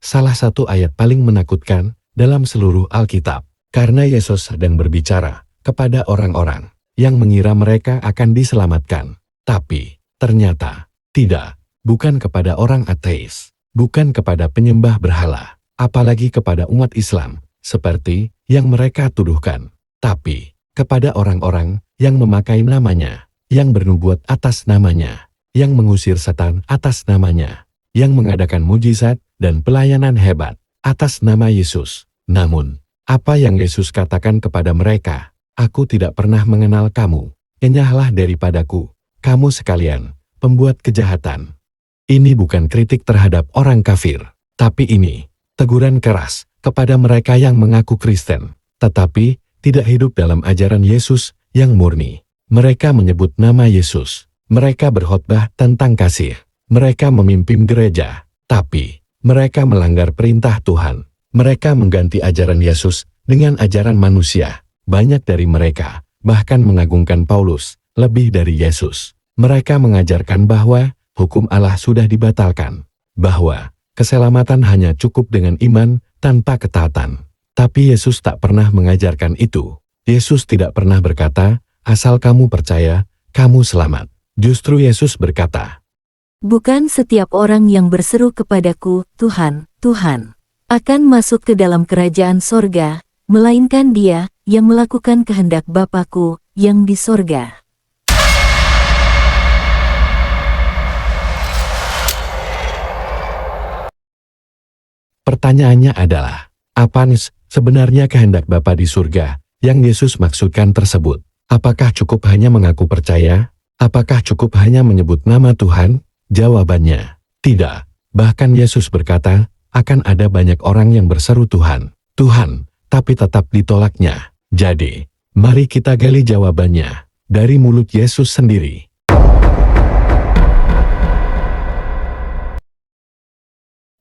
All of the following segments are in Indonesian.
salah satu ayat paling menakutkan dalam seluruh Alkitab. Karena Yesus sedang berbicara kepada orang-orang yang mengira mereka akan diselamatkan. Tapi, ternyata, tidak. Bukan kepada orang ateis. Bukan kepada penyembah berhala. Apalagi kepada umat Islam, seperti yang mereka tuduhkan. Tapi, kepada orang-orang yang memakai namanya, yang bernubuat atas namanya, yang mengusir setan atas namanya, yang mengadakan mujizat dan pelayanan hebat atas nama Yesus. Namun, apa yang Yesus katakan kepada mereka? Aku tidak pernah mengenal kamu. Enyahlah daripadaku, kamu sekalian, pembuat kejahatan. Ini bukan kritik terhadap orang kafir, tapi ini teguran keras kepada mereka yang mengaku Kristen, tetapi tidak hidup dalam ajaran Yesus yang murni. Mereka menyebut nama Yesus. Mereka berkhotbah tentang kasih. Mereka memimpin gereja, tapi mereka melanggar perintah Tuhan. Mereka mengganti ajaran Yesus dengan ajaran manusia. Banyak dari mereka bahkan mengagungkan Paulus lebih dari Yesus. Mereka mengajarkan bahwa hukum Allah sudah dibatalkan, bahwa keselamatan hanya cukup dengan iman tanpa ketaatan. Tapi Yesus tak pernah mengajarkan itu. Yesus tidak pernah berkata, asal kamu percaya, kamu selamat. Justru Yesus berkata, bukan setiap orang yang berseru kepadaku, Tuhan, Tuhan, akan masuk ke dalam kerajaan sorga, melainkan dia yang melakukan kehendak Bapa-Ku yang di sorga. Pertanyaannya adalah, apa sebenarnya kehendak Bapa di surga yang Yesus maksudkan tersebut? Apakah cukup hanya mengaku percaya? Apakah cukup hanya menyebut nama Tuhan? Jawabannya, tidak. Bahkan Yesus berkata, akan ada banyak orang yang berseru Tuhan, Tuhan, tapi tetap ditolaknya. Jadi, mari kita gali jawabannya dari mulut Yesus sendiri.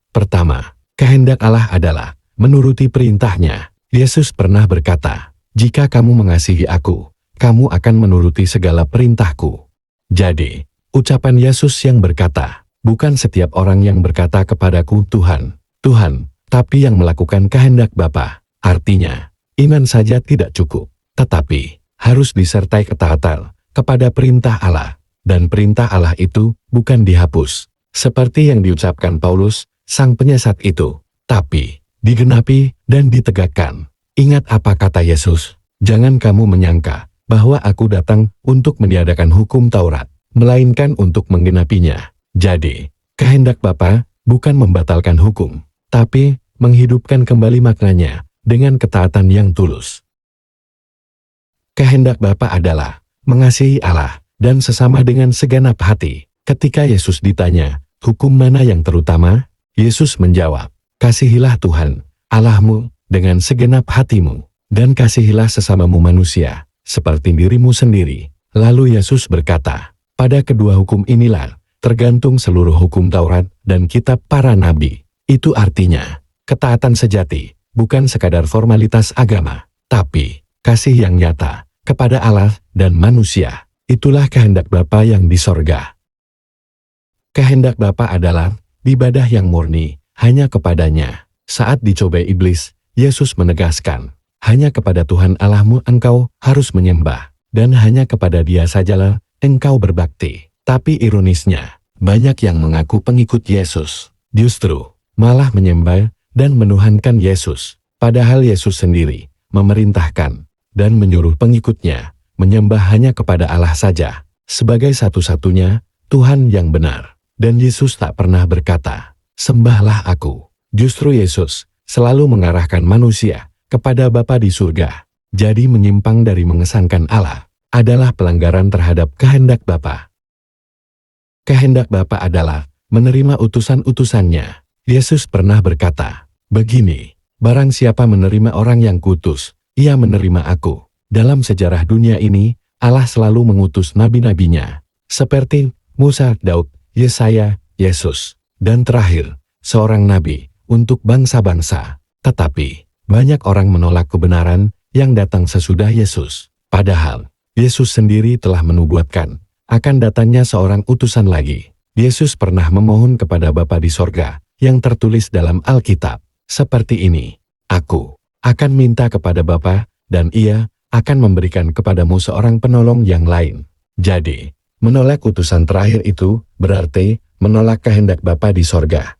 Pertama, kehendak Allah adalah menuruti perintahnya. Yesus pernah berkata, jika kamu mengasihi aku, kamu akan menuruti segala perintahku. Jadi, ucapan Yesus yang berkata, bukan setiap orang yang berkata kepadaku Tuhan, Tuhan, tapi yang melakukan kehendak Bapa. Artinya, iman saja tidak cukup, tetapi harus disertai ketaatan kepada perintah Allah. Dan perintah Allah itu bukan dihapus, seperti yang diucapkan Paulus, sang penyesat itu, tapi digenapi dan ditegakkan. Ingat apa kata Yesus? Jangan kamu menyangka bahwa aku datang untuk meniadakan hukum Taurat, melainkan untuk menggenapinya. Jadi, kehendak Bapa bukan membatalkan hukum, tapi menghidupkan kembali maknanya dengan ketaatan yang tulus. Kehendak Bapa adalah mengasihi Allah dan sesama dengan segenap hati. Ketika Yesus ditanya, hukum mana yang terutama? Yesus menjawab, kasihilah Tuhan, Allahmu, dengan segenap hatimu, dan kasihilah sesamamu manusia, seperti dirimu sendiri. Lalu Yesus berkata, pada kedua hukum inilah, tergantung seluruh hukum Taurat dan kitab para nabi. Itu artinya, ketaatan sejati, bukan sekadar formalitas agama, tapi kasih yang nyata kepada Allah dan manusia. Itulah kehendak Bapa yang di sorga. Kehendak Bapa adalah ibadah yang murni, hanya kepadanya. Saat dicobai iblis, Yesus menegaskan, hanya kepada Tuhan Allahmu engkau harus menyembah, dan hanya kepada Dia sajalah engkau berbakti. Tapi ironisnya, banyak yang mengaku pengikut Yesus, justru malah menyembah dan menuhankan Yesus, padahal Yesus sendiri memerintahkan dan menyuruh pengikutnya menyembah hanya kepada Allah saja, sebagai satu-satunya Tuhan yang benar. Dan Yesus tak pernah berkata, sembahlah aku. Justru Yesus selalu mengarahkan manusia kepada Bapa di surga. Jadi menyimpang dari mengesankan Allah adalah pelanggaran terhadap kehendak Bapa. Kehendak Bapa adalah menerima utusan-utusannya. Yesus pernah berkata, begini, barang siapa menerima orang yang kutus, ia menerima aku. Dalam sejarah dunia ini, Allah selalu mengutus nabi-nabinya, seperti Musa, Daud, Yesaya, Yesus, dan terakhir, seorang nabi untuk bangsa-bangsa. Tetapi, banyak orang menolak kebenaran yang datang sesudah Yesus. Padahal, Yesus sendiri telah menubuatkan akan datangnya seorang utusan lagi. Yesus pernah memohon kepada Bapa di sorga yang tertulis dalam Alkitab, seperti ini. Aku akan minta kepada Bapa, dan Ia akan memberikan kepadamu seorang penolong yang lain. Jadi, menolak utusan terakhir itu berarti menolak kehendak Bapa di sorga.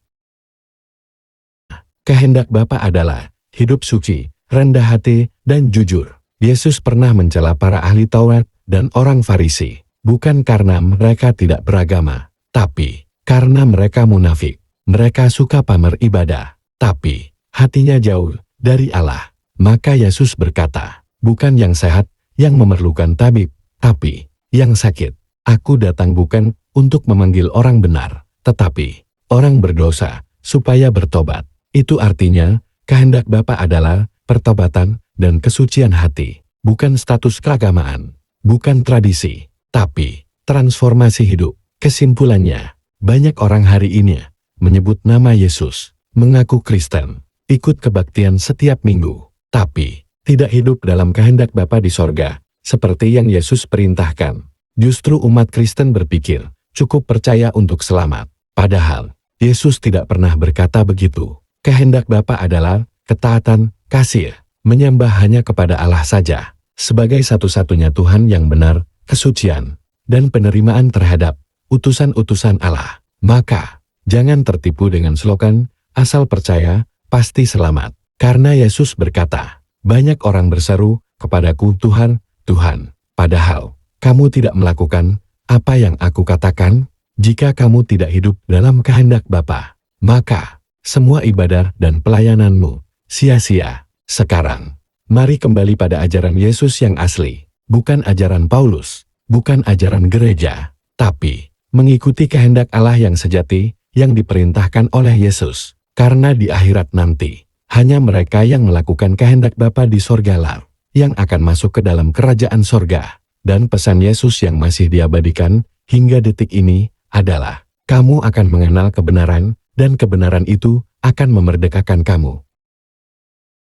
Kehendak Bapa adalah hidup suci, rendah hati, dan jujur. Yesus pernah mencela para ahli Taurat dan orang Farisi, bukan karena mereka tidak beragama, tapi karena mereka munafik. Mereka suka pamer ibadah, tapi hatinya jauh dari Allah. Maka Yesus berkata, bukan yang sehat yang memerlukan tabib, tapi yang sakit. Aku datang bukan untuk memanggil orang benar, tetapi orang berdosa, supaya bertobat. Itu artinya, kehendak Bapa adalah pertobatan dan kesucian hati, bukan status keagamaan, bukan tradisi, tapi transformasi hidup. Kesimpulannya, banyak orang hari ini menyebut nama Yesus, mengaku Kristen, ikut kebaktian setiap minggu, tapi tidak hidup dalam kehendak Bapa di sorga, seperti yang Yesus perintahkan. Justru umat Kristen berpikir, cukup percaya untuk selamat. Padahal, Yesus tidak pernah berkata begitu. Kehendak Bapa adalah ketaatan, kasih, menyembah hanya kepada Allah saja, sebagai satu-satunya Tuhan yang benar, kesucian, dan penerimaan terhadap utusan-utusan Allah. Maka, jangan tertipu dengan slogan, asal percaya, pasti selamat. Karena Yesus berkata, banyak orang berseru kepadaku, Tuhan, Tuhan, padahal kamu tidak melakukan apa yang aku katakan. Jika kamu tidak hidup dalam kehendak Bapa, maka semua ibadah dan pelayananmu sia-sia. Sekarang, mari kembali pada ajaran Yesus yang asli, bukan ajaran Paulus, bukan ajaran gereja, tapi mengikuti kehendak Allah yang sejati, yang diperintahkan oleh Yesus. Karena di akhirat nanti, hanya mereka yang melakukan kehendak Bapa di sorgalah, yang akan masuk ke dalam kerajaan sorga. Dan pesan Yesus yang masih diabadikan hingga detik ini adalah, kamu akan mengenal kebenaran, dan kebenaran itu akan memerdekakan kamu.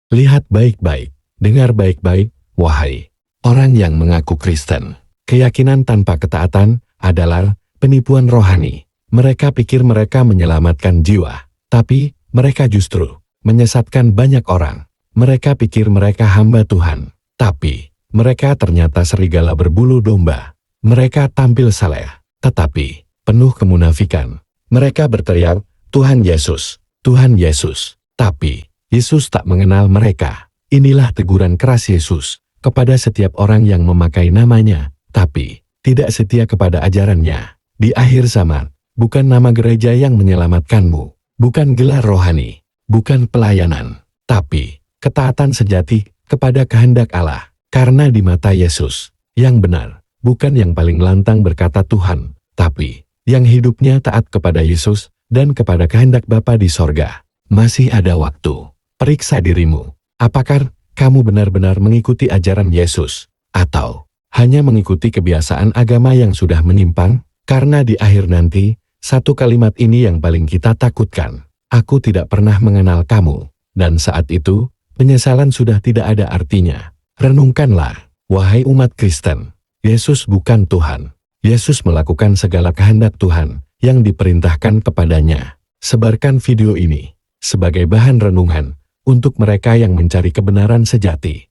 Lihat baik-baik, dengar baik-baik, wahai orang yang mengaku Kristen. Keyakinan tanpa ketaatan adalah penipuan rohani. Mereka pikir mereka menyelamatkan jiwa, tapi mereka justru menyesatkan banyak orang. Mereka pikir mereka hamba Tuhan, tapi mereka ternyata serigala berbulu domba. Mereka tampil saleh, tetapi penuh kemunafikan. Mereka berteriak, Tuhan Yesus, Tuhan Yesus. Tapi Yesus tak mengenal mereka. Inilah teguran keras Yesus kepada setiap orang yang memakai namanya, tapi tidak setia kepada ajarannya. Di akhir zaman, bukan nama gereja yang menyelamatkanmu, bukan gelar rohani, bukan pelayanan, tapi ketaatan sejati kepada kehendak Allah. Karena di mata Yesus, yang benar, bukan yang paling lantang berkata Tuhan, tapi yang hidupnya taat kepada Yesus dan kepada kehendak Bapa di sorga. Masih ada waktu. Periksa dirimu. Apakah kamu benar-benar mengikuti ajaran Yesus, atau hanya mengikuti kebiasaan agama yang sudah menyimpang? Karena di akhir nanti, satu kalimat ini yang paling kita takutkan. Aku tidak pernah mengenal kamu. Dan saat itu, penyesalan sudah tidak ada artinya. Renungkanlah, wahai umat Kristen, Yesus bukan Tuhan. Yesus melakukan segala kehendak Tuhan yang diperintahkan kepadanya. Sebarkan video ini sebagai bahan renungan untuk mereka yang mencari kebenaran sejati.